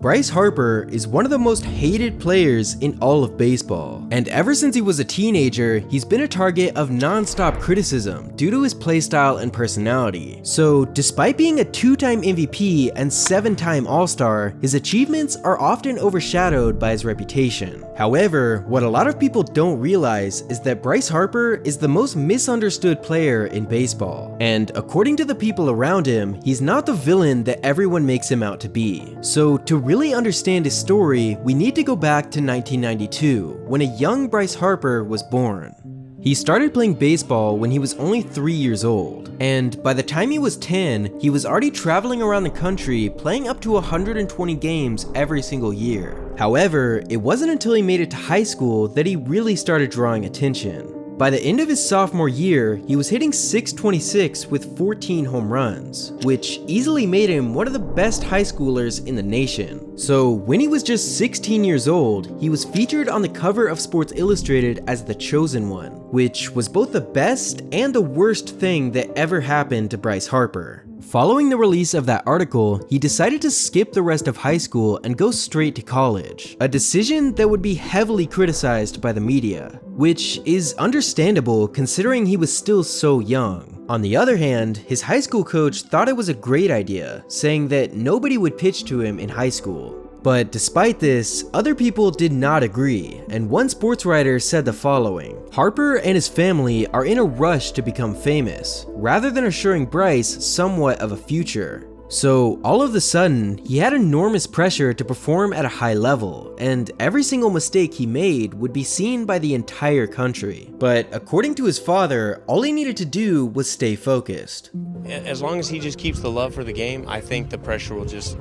Bryce Harper is one of the most hated players in all of baseball, and ever since he was a teenager, he's been a target of non-stop criticism due to his playstyle and personality. So despite being a 2-time MVP and 7-time All-Star, his achievements are often overshadowed by his reputation. However, what a lot of people don't realize is that Bryce Harper is the most misunderstood player in baseball, and according to the people around him, he's not the villain that everyone makes him out to be. So to really understand his story, we need to go back to 1992, when a young Bryce Harper was born. He started playing baseball when he was only 3 years old, and by the time he was 10, he was already traveling around the country playing up to 120 games every single year. However, it wasn't until he made it to high school that he really started drawing attention. By the end of his sophomore year, he was hitting .626 with 14 home runs, which easily made him one of the best high schoolers in the nation. So when he was just 16 years old, he was featured on the cover of Sports Illustrated as the chosen one, which was both the best and the worst thing that ever happened to Bryce Harper. Following the release of that article, he decided to skip the rest of high school and go straight to college, a decision that would be heavily criticized by the media, which is understandable considering he was still so young. On the other hand, his high school coach thought it was a great idea, saying that nobody would pitch to him in high school. But despite this, other people did not agree, and one sports writer said the following: "Harper and his family are in a rush to become famous, rather than assuring Bryce somewhat of a future." So all of a sudden, he had enormous pressure to perform at a high level, and every single mistake he made would be seen by the entire country. But according to his father, all he needed to do was stay focused. As long as he just keeps the love for the game, I think the pressure will just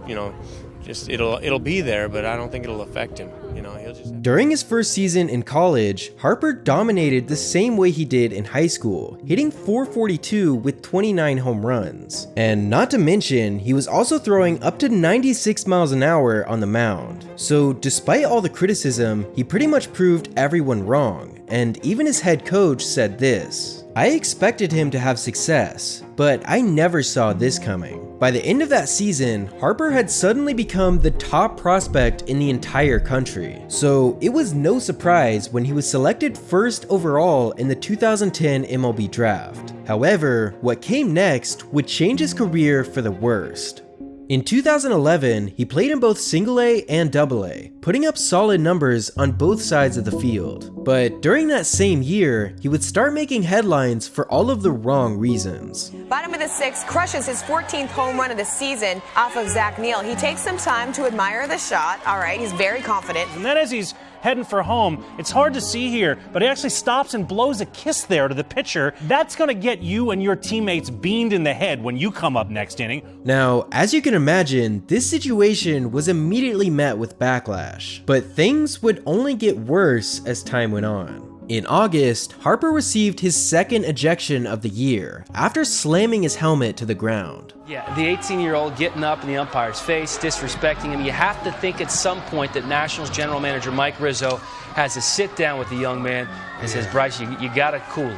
it'll be there, but I don't think it'll affect him. He'll just... During his first season in college, Harper dominated the same way he did in high school, hitting .442 with 29 home runs. And not to mention, he was also throwing up to 96 miles an hour on the mound. So despite all the criticism, he pretty much proved everyone wrong, and even his head coach said this: "I expected him to have success, but I never saw this coming." By the end of that season, Harper had suddenly become the top prospect in the entire country. So it was no surprise when he was selected first overall in the 2010 MLB draft. However, what came next would change his career for the worst. In 2011, he played in both Single-A and Double-A, putting up solid numbers on both sides of the field. But during that same year, he would start making headlines for all of the wrong reasons. Bottom of the sixth, crushes his 14th home run of the season off of Zach Neal. He takes some time to admire the shot. All right, he's very confident. And then as he's heading for home, it's hard to see here, but he actually stops and blows a kiss there to the pitcher. That's going to get you and your teammates beamed in the head when you come up next inning. Now, as you can imagine, this situation was immediately met with backlash, but things would only get worse as time went on. In August, Harper received his second ejection of the year after slamming his helmet to the ground. Yeah, the 18-year-old getting up in the umpire's face, disrespecting him. You have to think at some point that Nationals general manager Mike Rizzo has to sit down with the young man and says, "Bryce, you got to cool it."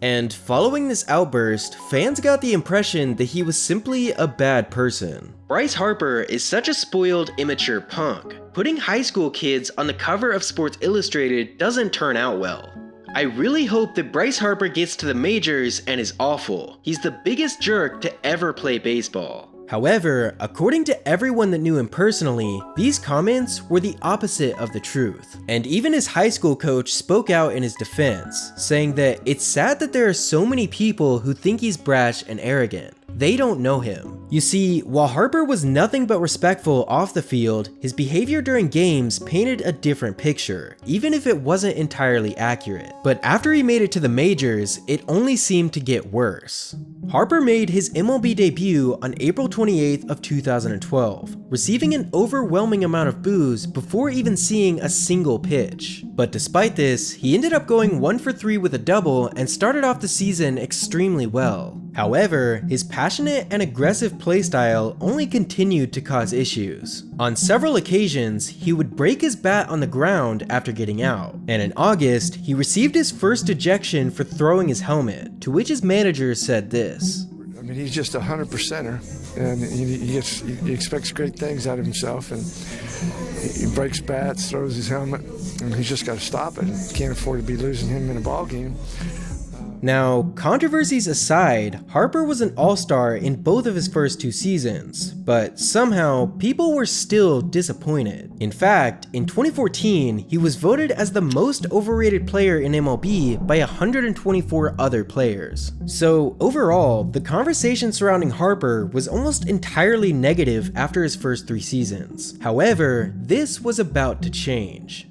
And following this outburst, fans got the impression that he was simply a bad person. Bryce Harper is such a spoiled, immature punk. Putting high school kids on the cover of Sports Illustrated doesn't turn out well. I really hope that Bryce Harper gets to the majors and is awful. He's the biggest jerk to ever play baseball. However, according to everyone that knew him personally, these comments were the opposite of the truth. And even his high school coach spoke out in his defense, saying that it's sad that there are so many people who think he's brash and arrogant. They don't know him. You see, while Harper was nothing but respectful off the field, his behavior during games painted a different picture, even if it wasn't entirely accurate. But after he made it to the majors, it only seemed to get worse. Harper made his MLB debut on April 28th of 2012, receiving an overwhelming amount of boos before even seeing a single pitch. But despite this, he ended up going 1 for 3 with a double and started off the season extremely well. However, his passionate and aggressive playstyle only continued to cause issues. On several occasions, he would break his bat on the ground after getting out, and in August, he received his first ejection for throwing his helmet, to which his manager said this: mean, he's just 100%er, and he expects great things out of himself, and he breaks bats, throws his helmet, and he's just got to stop it. Can't afford to be losing him in a ball game. Now, controversies aside, Harper was an all-star in both of his first 2 seasons, but somehow people were still disappointed. In fact, in 2014, he was voted as the most overrated player in MLB by 124 other players. So overall, the conversation surrounding Harper was almost entirely negative after his first 3 seasons. However, this was about to change.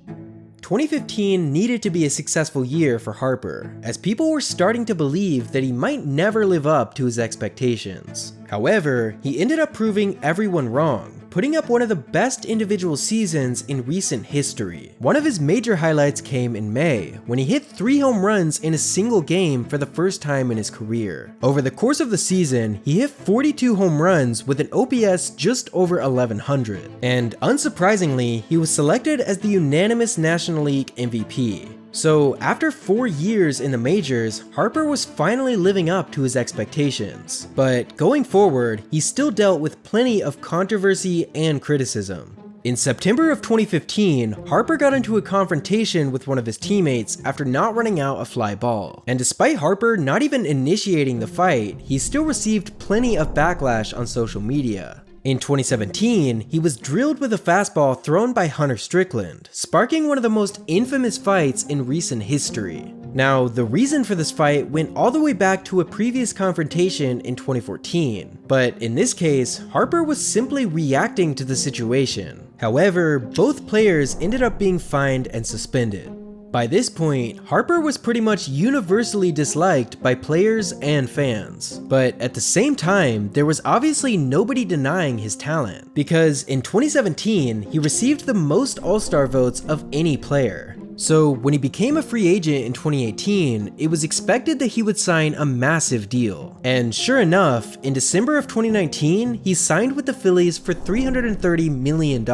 2015 needed to be a successful year for Harper, as people were starting to believe that he might never live up to his expectations. However, he ended up proving everyone wrong, putting up one of the best individual seasons in recent history. One of his major highlights came in May, when he hit 3 home runs in a single game for the first time in his career. Over the course of the season, he hit 42 home runs with an OPS just over 1100, and unsurprisingly, he was selected as the unanimous National League MVP. So after 4 years in the majors, Harper was finally living up to his expectations. But going forward, he still dealt with plenty of controversy and criticism. In September of 2015, Harper got into a confrontation with one of his teammates after not running out a fly ball. And despite Harper not even initiating the fight, he still received plenty of backlash on social media. In 2017, he was drilled with a fastball thrown by Hunter Strickland, sparking one of the most infamous fights in recent history. Now, the reason for this fight went all the way back to a previous confrontation in 2014, but in this case, Harper was simply reacting to the situation. However, both players ended up being fined and suspended. By this point, Harper was pretty much universally disliked by players and fans. But at the same time, there was obviously nobody denying his talent, because in 2017, he received the most All-Star votes of any player. So when he became a free agent in 2018, it was expected that he would sign a massive deal. And sure enough, in December of 2019, he signed with the Phillies for $330 million.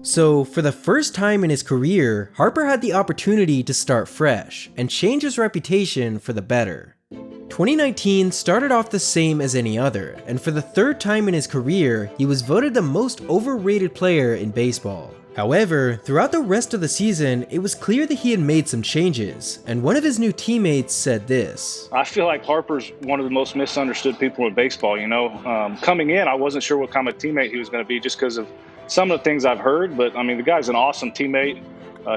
So for the first time in his career, Harper had the opportunity to start fresh and change his reputation for the better. 2019 started off the same as any other, and for the 3rd time in his career, he was voted the most overrated player in baseball. However, throughout the rest of the season, it was clear that he had made some changes, and one of his new teammates said this. I feel like Harper's one of the most misunderstood people in baseball, you know. Coming in, I wasn't sure what kind of teammate he was going to be just because of some of the things I've heard, but I mean, the guy's an awesome teammate.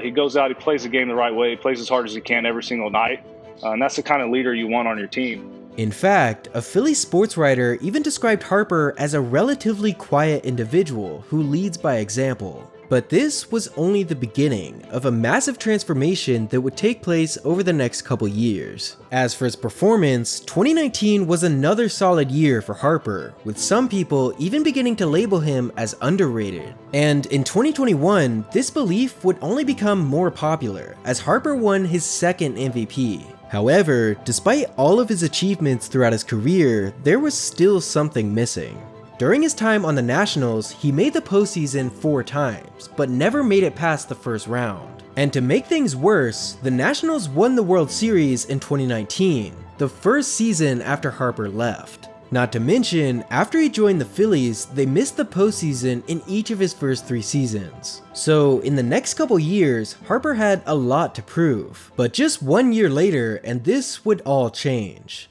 He goes out, he plays the game the right way, he plays as hard as he can every single night, and that's the kind of leader you want on your team. In fact, a Philly sports writer even described Harper as a relatively quiet individual who leads by example. But this was only the beginning of a massive transformation that would take place over the next couple years. As for his performance, 2019 was another solid year for Harper, with some people even beginning to label him as underrated. And in 2021, this belief would only become more popular as Harper won his 2nd MVP. However, despite all of his achievements throughout his career, there was still something missing. During his time on the Nationals, he made the postseason 4 times, but never made it past the first round. And to make things worse, the Nationals won the World Series in 2019, the first season after Harper left. Not to mention, after he joined the Phillies, they missed the postseason in each of his first 3 seasons. So in the next couple years, Harper had a lot to prove. But just 1 year later, and this would all change.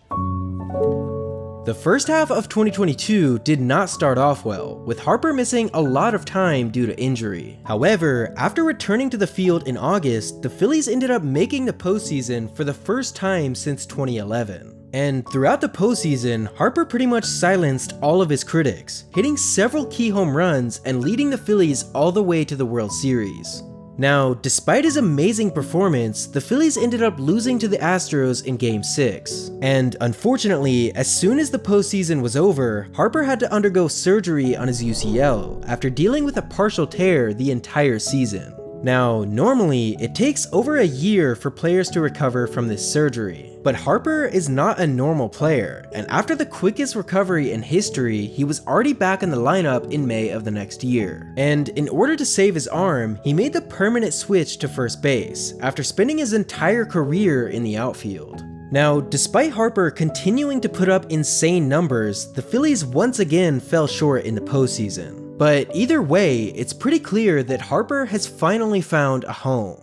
The first half of 2022 did not start off well, with Harper missing a lot of time due to injury. However, after returning to the field in August, the Phillies ended up making the postseason for the first time since 2011. And throughout the postseason, Harper pretty much silenced all of his critics, hitting several key home runs and leading the Phillies all the way to the World Series. Now, despite his amazing performance, the Phillies ended up losing to the Astros in Game 6. And unfortunately, as soon as the postseason was over, Harper had to undergo surgery on his UCL after dealing with a partial tear the entire season. Now, normally, it takes over a year for players to recover from this surgery, but Harper is not a normal player, and after the quickest recovery in history, he was already back in the lineup in May of the next year. And in order to save his arm, he made the permanent switch to first base, after spending his entire career in the outfield. Now, despite Harper continuing to put up insane numbers, the Phillies once again fell short in the postseason. But either way, it's pretty clear that Harper has finally found a home.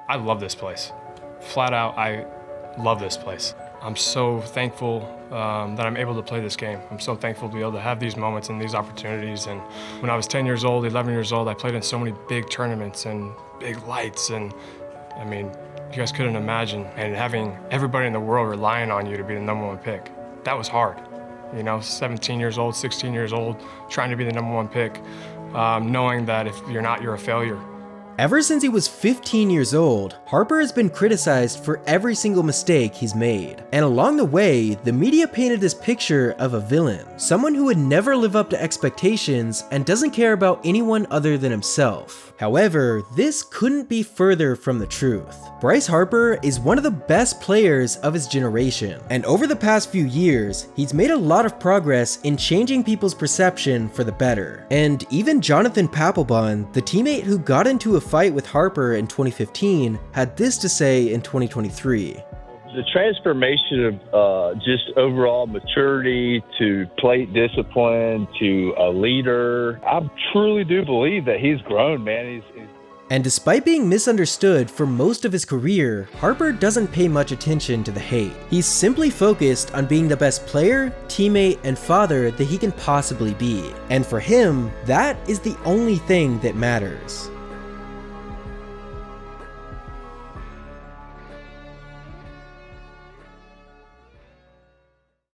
I love this place. Flat out, I love this place. I'm so thankful that I'm able to play this game. I'm so thankful to be able to have these moments and these opportunities. And when I was 10 years old, 11 years old, I played in so many big tournaments and big lights. And I mean, you guys couldn't imagine. And having everybody in the world relying on you to be the #1 pick, that was hard. You know, 17 years old, 16 years old, trying to be the #1 pick, knowing that if you're not, you're a failure. Ever since he was 15 years old, Harper has been criticized for every single mistake he's made. And along the way, the media painted this picture of a villain, someone who would never live up to expectations and doesn't care about anyone other than himself. However, this couldn't be further from the truth. Bryce Harper is one of the best players of his generation, and over the past few years, he's made a lot of progress in changing people's perception for the better. And even Jonathan Papelbon, the teammate who got into a fight with Harper in 2015, had this to say in 2023. The transformation of just overall maturity to plate discipline to a leader, I truly do believe that he's grown, man. And despite being misunderstood for most of his career, Harper doesn't pay much attention to the hate. He's simply focused on being the best player, teammate, and father that he can possibly be. And for him, that is the only thing that matters.